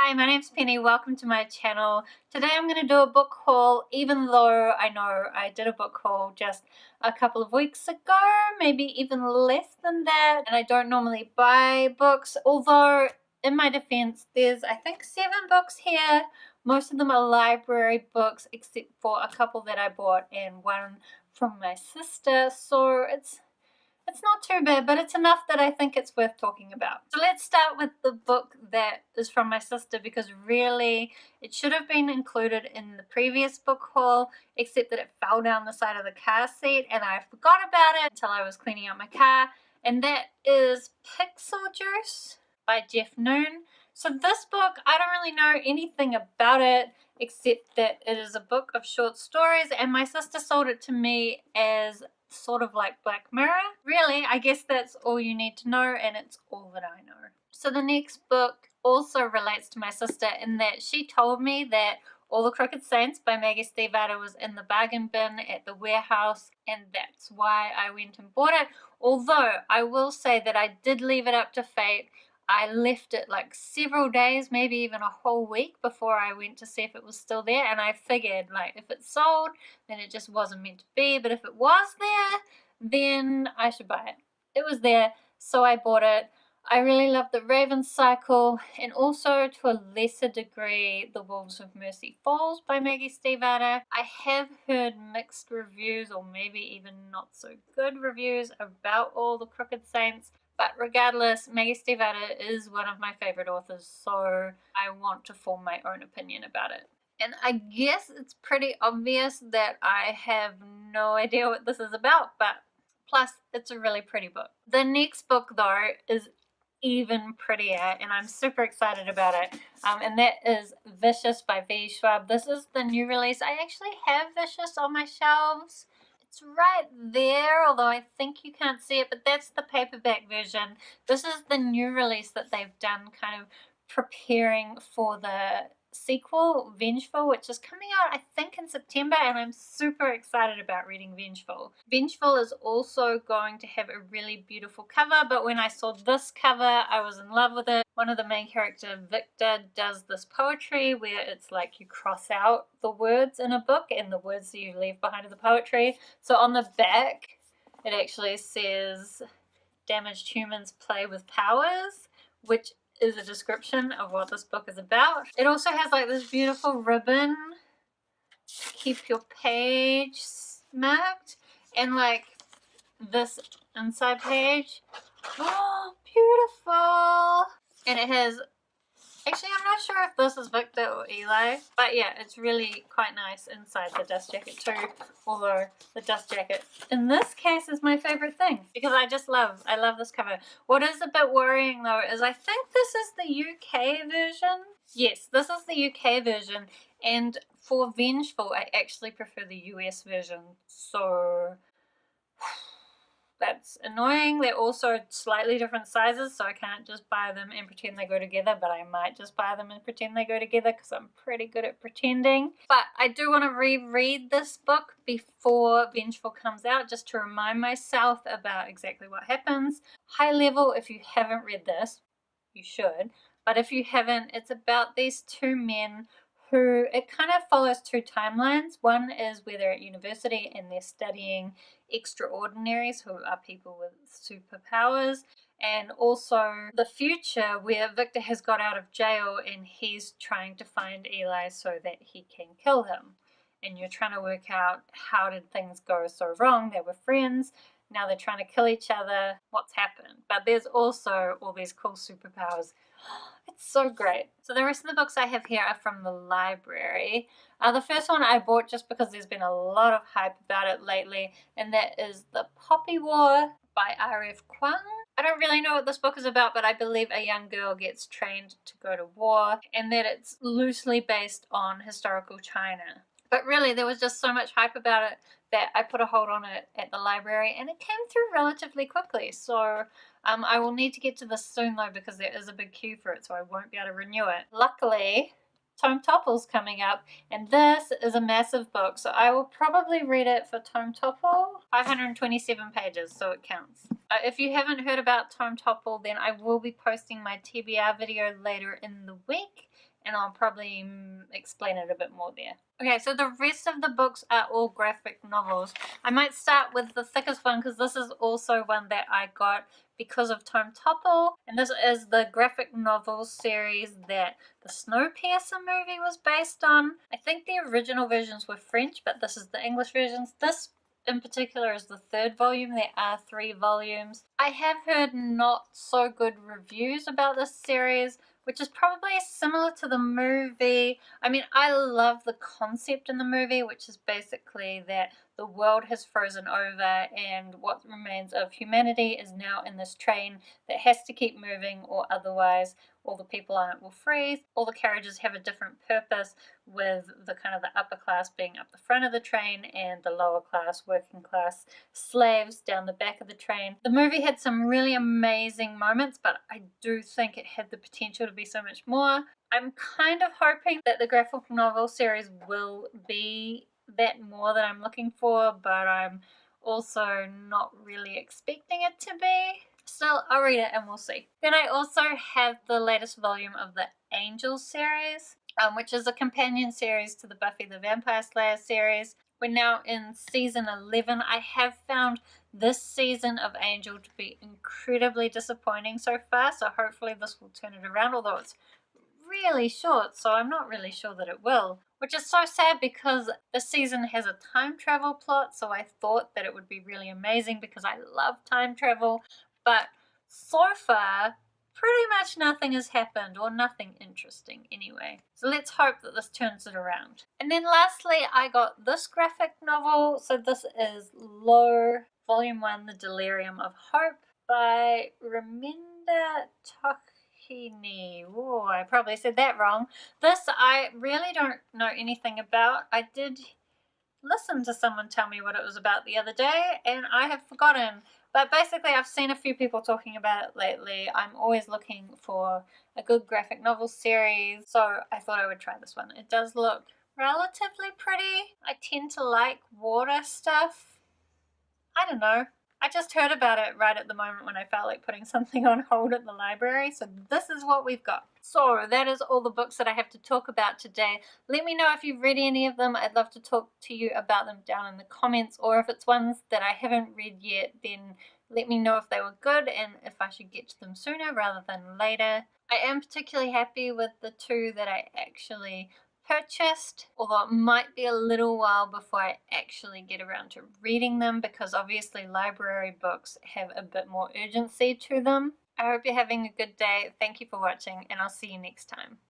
Hi, my name's Penny. Welcome to my channel. Today I'm going to do a book haul, even though I know I did a book haul just a couple of weeks ago, maybe even less than that, and I don't normally buy books, although in my defense there's I think 7 books here. Most of them are library books except for a couple that I bought and one from my sister, so it's not too bad, but it's enough that I think it's worth talking about. So let's start with the book that is from my sister, because really it should have been included in the previous book haul, except that it fell down the side of the car seat and I forgot about it until I was cleaning out my car. And that is Pixel Juice by Jeff Noon. So this book, I don't really know anything about it except that it is a book of short stories, and my sister sold it to me as sort of like Black Mirror. Really, I guess that's all you need to know, and it's all that I know. So the next book also relates to my sister in that she told me that All the Crooked Saints by Maggie Stiefvater was in the bargain bin at the warehouse, and that's why I went and bought it. Although I will say that I did leave it up to fate. I left it like several days, maybe even a whole week before I went to see if it was still there, and I figured like if it's sold then it just wasn't meant to be, but if it was there then I should buy it. It was there, so I bought it. I really love the Raven Cycle, and also to a lesser degree The Wolves of Mercy Falls by Maggie Stiefvater. I have heard mixed reviews, or maybe even not so good reviews, about All the Crooked Saints. But regardless, Maggie Stiefvater is one of my favorite authors, so I want to form my own opinion about it. And I guess it's pretty obvious that I have no idea what this is about, but plus it's a really pretty book. The next book though is even prettier, and I'm super excited about it, and that is Vicious by Schwab. This is the new release. I actually have Vicious on my shelves. It's right there, although I think you can't see it, but that's the paperback version. This is the new release that they've done, kind of preparing for the sequel, Vengeful, which is coming out I think in September, and I'm super excited about reading Vengeful. Vengeful is also going to have a really beautiful cover, but when I saw this cover I was in love with it. One of the main character, Victor, does this poetry where it's like you cross out the words in a book and the words that you leave behind are the poetry. So on the back it actually says damaged humans play with powers, which is a description of what this book is about. It also has like this beautiful ribbon to keep your page marked, and like this inside page. Oh, beautiful! And it has, actually I'm not sure if this is Victor or Eli, but yeah, it's really quite nice inside the dust jacket too, although the dust jacket in this case is my favorite thing because I love this cover. What is a bit worrying though is I think this is the UK version. Yes, this is the UK version, and for Vengeful I actually prefer the US version, so that's annoying. They're also slightly different sizes, so I can't just buy them and pretend they go together, but I might just buy them and pretend they go together because I'm pretty good at pretending. But I do want to reread this book before Vengeful comes out, just to remind myself about exactly what happens. High level, if you haven't read this, you should, but if you haven't, it's about these 2 men who, it kind of follows 2 timelines. One is where they're at university and they're studying extraordinaries, who are people with superpowers, and also the future where Victor has got out of jail and he's trying to find Eli so that he can kill him. And you're trying to work out, how did things go so wrong? They were friends, now they're trying to kill each other. What's happened? But there's also all these cool superpowers. It's so great. So the rest of the books I have here are from the library. The first one I bought just because there's been a lot of hype about it lately, and that is The Poppy War by R.F. Kuang. I don't really know what this book is about, but I believe a young girl gets trained to go to war, and that it's loosely based on historical China. But really, there was just so much hype about it that I put a hold on it at the library, and it came through relatively quickly. So I will need to get to this soon though, because there is a big queue for it, so I won't be able to renew it. Luckily, Tome Topple's coming up, and this is a massive book, so I will probably read it for Tome Topple. 527 pages, so it counts. If you haven't heard about Tome Topple, then I will be posting my TBR video later in the week, and I'll probably explain it a bit more there. Okay, so the rest of the books are all graphic novels. I might start with the thickest one because this is also one that I got because of Tome Topple, and this is the graphic novel series that the Snowpiercer movie was based on. I think the original versions were French, but this is the English versions. This in particular is the 3rd volume. There are 3 volumes. I have heard not so good reviews about this series, which is probably similar to the movie. I mean, I love the concept in the movie, which is basically that the world has frozen over and what remains of humanity is now in this train that has to keep moving, or otherwise all the people on it will freeze. All the carriages have a different purpose, with the kind of the upper class being up the front of the train and the lower class, working class slaves down the back of the train. The movie had some really amazing moments, but I do think it had the potential to be so much more. I'm kind of hoping that the graphic novel series will be that more that I'm looking for, but I'm also not really expecting it to be. Still, I'll read it and we'll see. Then I also have the latest volume of the Angel series, which is a companion series to the Buffy the Vampire Slayer series. We're now in season 11. I have found this season of Angel to be incredibly disappointing so far, so hopefully this will turn it around, although it's really short, so I'm not really sure that it will. Which is so sad because this season has a time travel plot, so I thought that it would be really amazing because I love time travel. But so far, pretty much nothing has happened, or nothing interesting anyway. So let's hope that this turns it around. And then lastly, I got this graphic novel. So this is Low, Volume 1, The Delirium of Hope by Remender Tocchini. Oh, I probably said that wrong. This I really don't know anything about. I did listen to someone tell me what it was about the other day, and I have forgotten. But basically, I've seen a few people talking about it lately. I'm always looking for a good graphic novel series, so I thought I would try this one. It does look relatively pretty. I tend to like water stuff. I don't know. I just heard about it right at the moment when I felt like putting something on hold at the library, so this is what we've got. So that is all the books that I have to talk about today. Let me know if you've read any of them. I'd love to talk to you about them down in the comments, or if it's ones that I haven't read yet, then let me know if they were good and if I should get to them sooner rather than later. I am particularly happy with the 2 that I actually purchased, although it might be a little while before I actually get around to reading them, because obviously library books have a bit more urgency to them. I hope you're having a good day. Thank you for watching, and I'll see you next time.